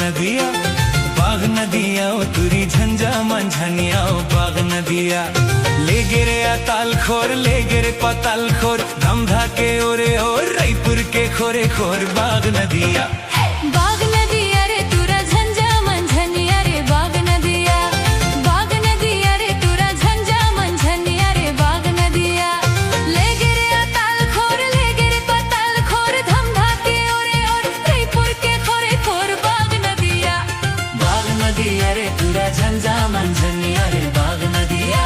नदिया बाग नदिया तुरी झंझा मंझनिया बाग नदिया ले गिरे ताल खोर ले गिरे पताल खोर धमधा के ओरे और रायपुर के खोरे खोर बाग नदिया रे तुरा झंझा मंझनिया रे बाग नदिया रे तुरा झंझा मंझनिया रे बाग नदिया ले गिरे ताल खोर ले गिरे पताल खोर धमधा के ओरे और रायपुर के खोरे खोर बाग नदिया रे तुरा झंझा मंझनिया रे बाग नदिया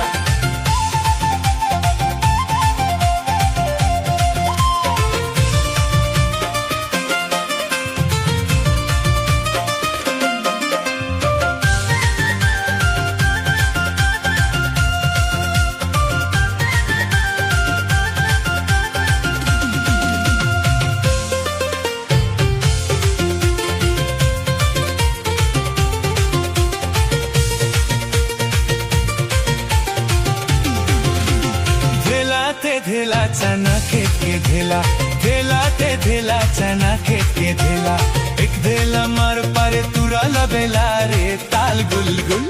धेला चना खेत के धेला धेला ते धेला चना खेत के धेला एक धेला मार पारे तुरा लबेला रे ताल गुलगुल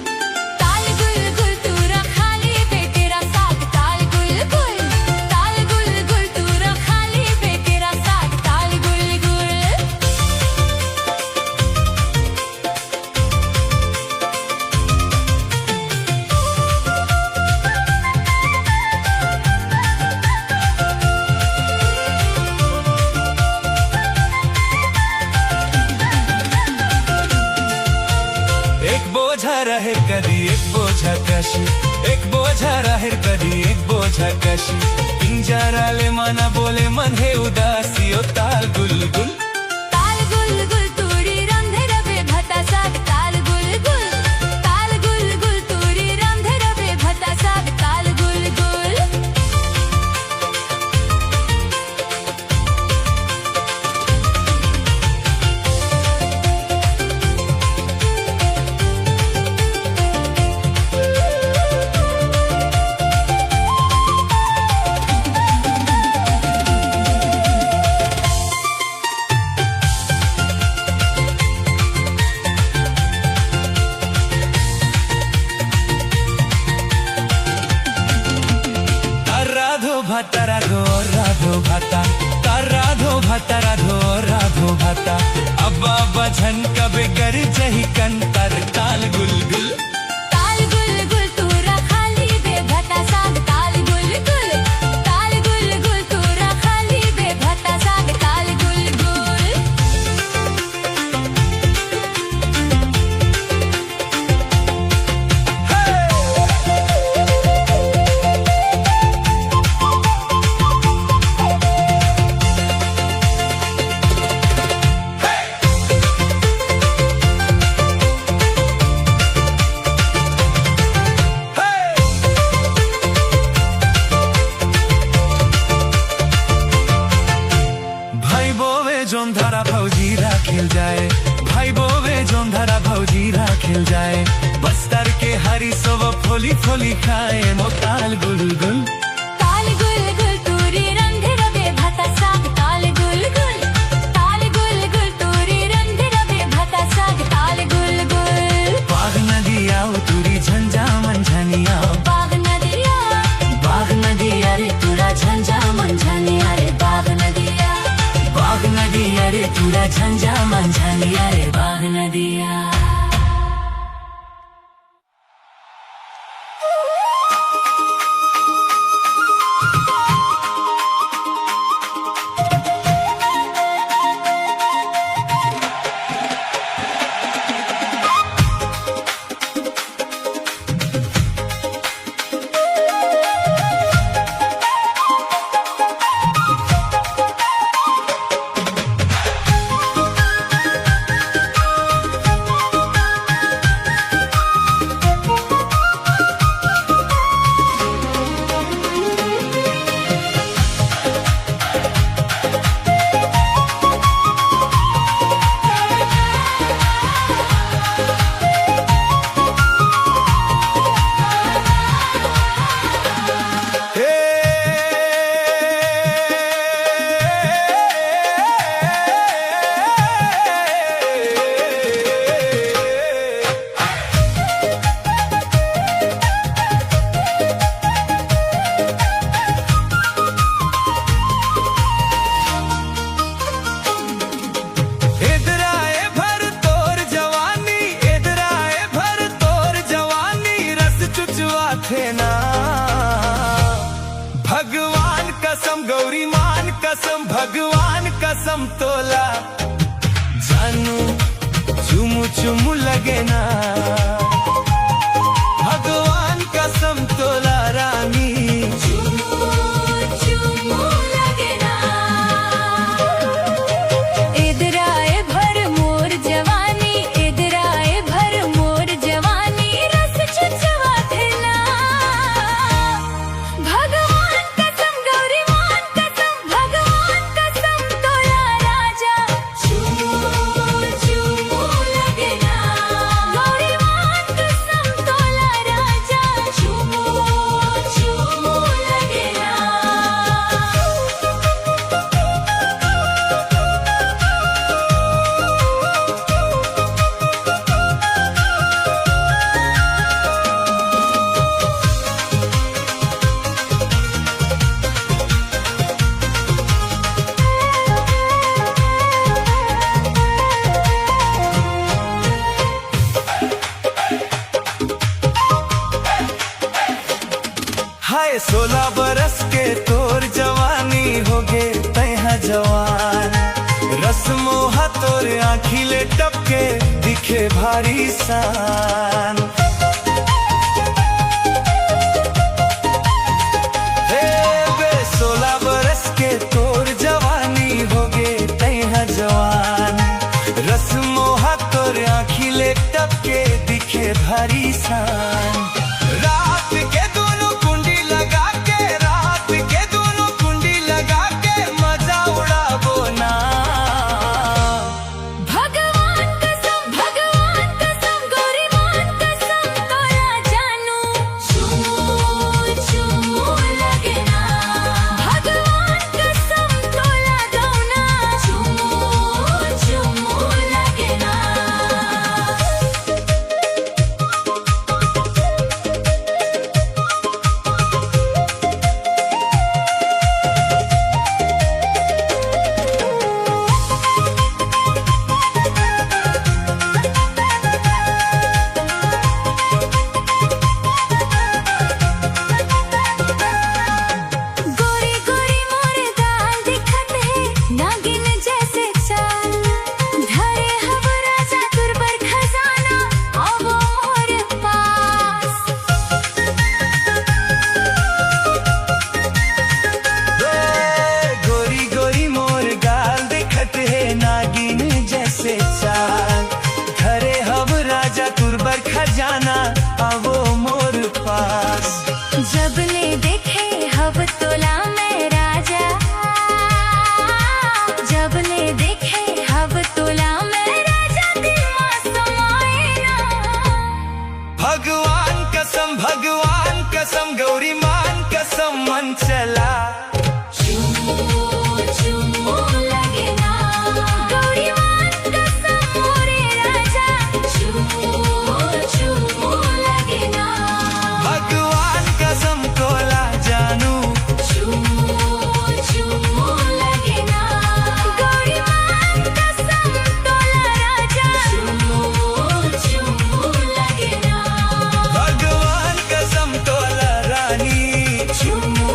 तुरा खाली पे तेरा साग ताल गुलगुल तुरा खाली पे तेरा साग ताल गुलगुल राहेर कदी एक बोझा कशी एक बोझा राहेर कदी एक बोझा कशी पिंजरा ले मना बोले मन है उदासी ओ ताल गुलगुल तुरी रंधे रवे भता साग ताल गुलगुल तुरी रंधे रवे भता साग ताल गुलगुल भाता राधो भाता अब्बा अब्बा झनका बेगर जही कंतर ताल गुलगुल तुरा खाली बे भता साग ताल गुलगुल तुरा खाली बे भता साग ताल गुलगुल जोंधरा भौजी राखेल जाए भाई बोवे जोंधरा भौजी राखेल जाए बस्तर के हरी सोव फोली फोली खाए मो ताल गुलगुल तुरी रंधे रवे भता साग ताल गुलगुल तुरी रंधे रवे भता साग ताल गुलगुल बाग नदिया तुरी झंझा मंझनिया बाग नदिया रे तुरा झंझा मंझनिया रे बाग नदिया रे तुरा झंझा मंझनिया रे बाग नदिया भगवान कसम तोला जानू चुमू चुमू लगे ना भगवान कसम तोला रानी हाय 16 बरस के तोर जवानी होगे तैहा जवान रस्मोहा तोर आँखिले टपके दिखे भारी सान हे बे 16 बरस के तोर जवानी होगे तैहा जवान रस्मोहा तोर आँखिले टपके दिखे भारी सान रात के दोनों कुंडी लगा के मजा उड़ाबो ना भगवान कसम गौरी मान कसम तोला जानू चुमू चुमू लगे ना भगवान कसम तोला गौना चुमू चुमू लगे ना खजाना आवो मोर पास जब ले देखे हब तोला मैं राजा जब ले देखे हब तोला मैं राजा दिल में समाए ना भगवान कसम गौरी मान कसम मन चला चुमू चुमू लगे ना गौरी मान कसम मोरे राजा चुमू लगे ना भगवान कसम तोला जानू चुमू लगे ना गौरी मान कसम तोला राजा चुमू लगे ना भगवान कसम तोला रानी चुमू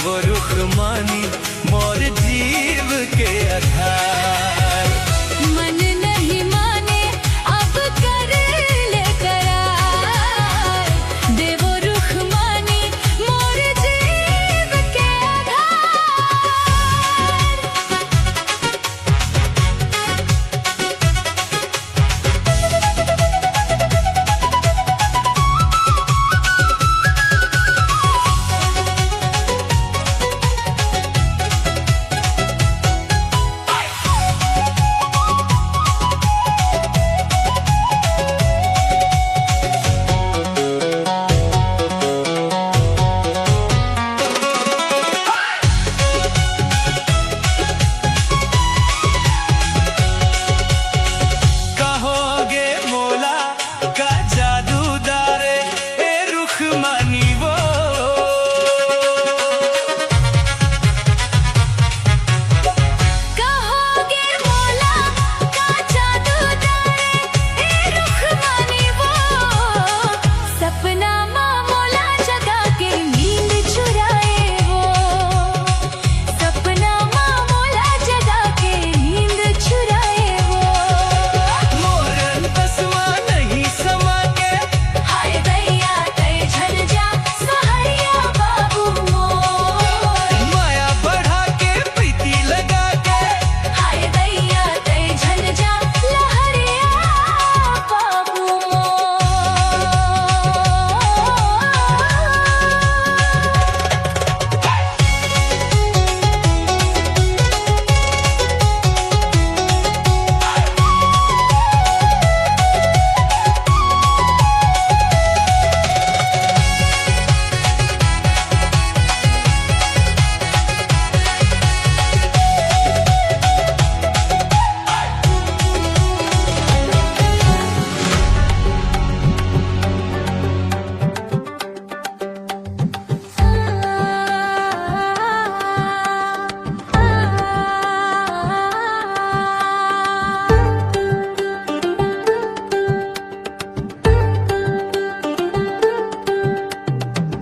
देवो रुख मानी मोर जीव के आधार। मन नहीं माने अब कर ले करार, देवो रुख मानी मोर जीव के आधार। कहोगे मोला का जादूदारे ए रुख मानी वो, कहोगे मोला का जादूदारे ए रुख मानी वो, सपना माँ मोला जगा के नींद चुराए वो, सपना माँ मोला जगा के नींद चुराए वो। मोरन तस्मा नहीं समा के हाय दैया तय झन जा सहरिया बाबू मोर, माया बढ़ा के प्रीति लगा के हाय दैया तय झन जा लहरिया बाबू मोर।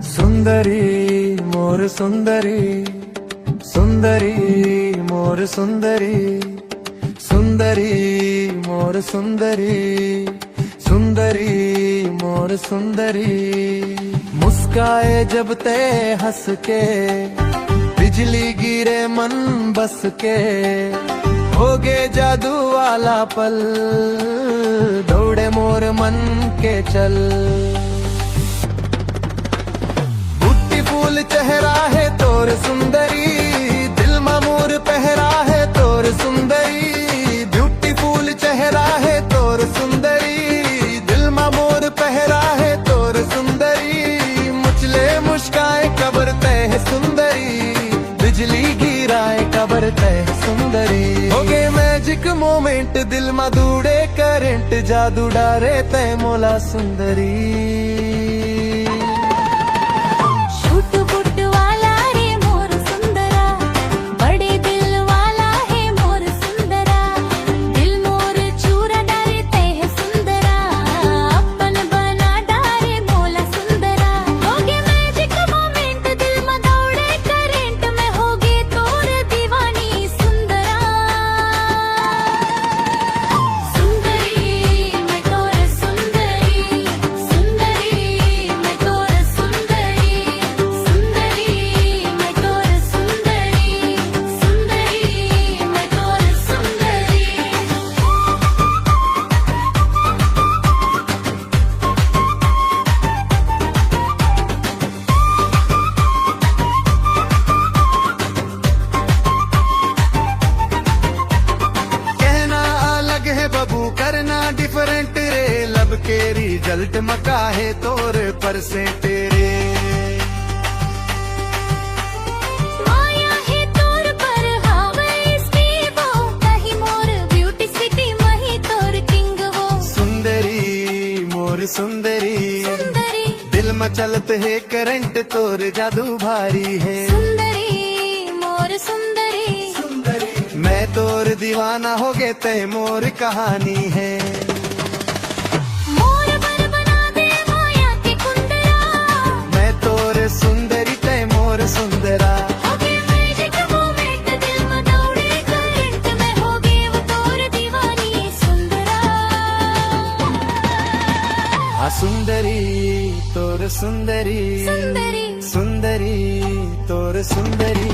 सुंदरी मोर सुंदरी, सुंदरी मोर सुंदरी, सुंदरी मोर सुंदरी, सुंदरी मोर सुंदरी। मुस्काए जब ते हंस के बिजली गिरे मन बस के, होगे जादू वाला पल दौड़े मोर मन के चल। फूल चेहरा है तोर सुंदरी, दिल मामूर पहरा है तोर सुंदरी, ब्यूटीफुल चेहरा है तोर सुंदरी, दिल मामूर पहरा है तोर सुंदरी। मुचले मुस्काए कबर तय सुंदरी, बिजली गिराए कबर तय सुंदरी। होगे मैजिक मोमेंट दिल मा दूड़े करंट, जादू डारे तय मोला सुंदरी। छूट बुट वाला रे मोर सुंदरा, बड़े दिल वाला है मोर सुंदरा, दिल मोर चूरा डारे तय सुंदरा, अपन बना डारे मोला सुंदरा। होगे मैजिक मोमेंट दिल में दौड़े करंट, में होगे तोर दीवानी सुंदरा। सुंदरी मैं तोर सुंदरी, सुंदरी मैं तोर सुंदरी, सुंदरी मैं तोर सुंदरी, सुंदरी मैं तोर सुंदरी। कहना अलग है बबू करना डिफरेंट रे, लब के रिजल्ट मका है तोर पर से तेरे। माया है तोर पर हावे स्टीवो, कहीं मोर ब्यूटी सिटी मही तोर किंग वो। सुंदरी मोर सुंदरी, सुंदरी दिल में चलत है करंट तोर जादू भारी है। सुंदरी मोर सुंदरी, मैं तोर दीवाना हो गए तय मोर कहानी है। मोर बर बना दे माया के कुंदरा, मैं तोर सुंदरी तय मोर सुंदरा। सुंदरी सुंदरी सुंदरी तोर सुंदरी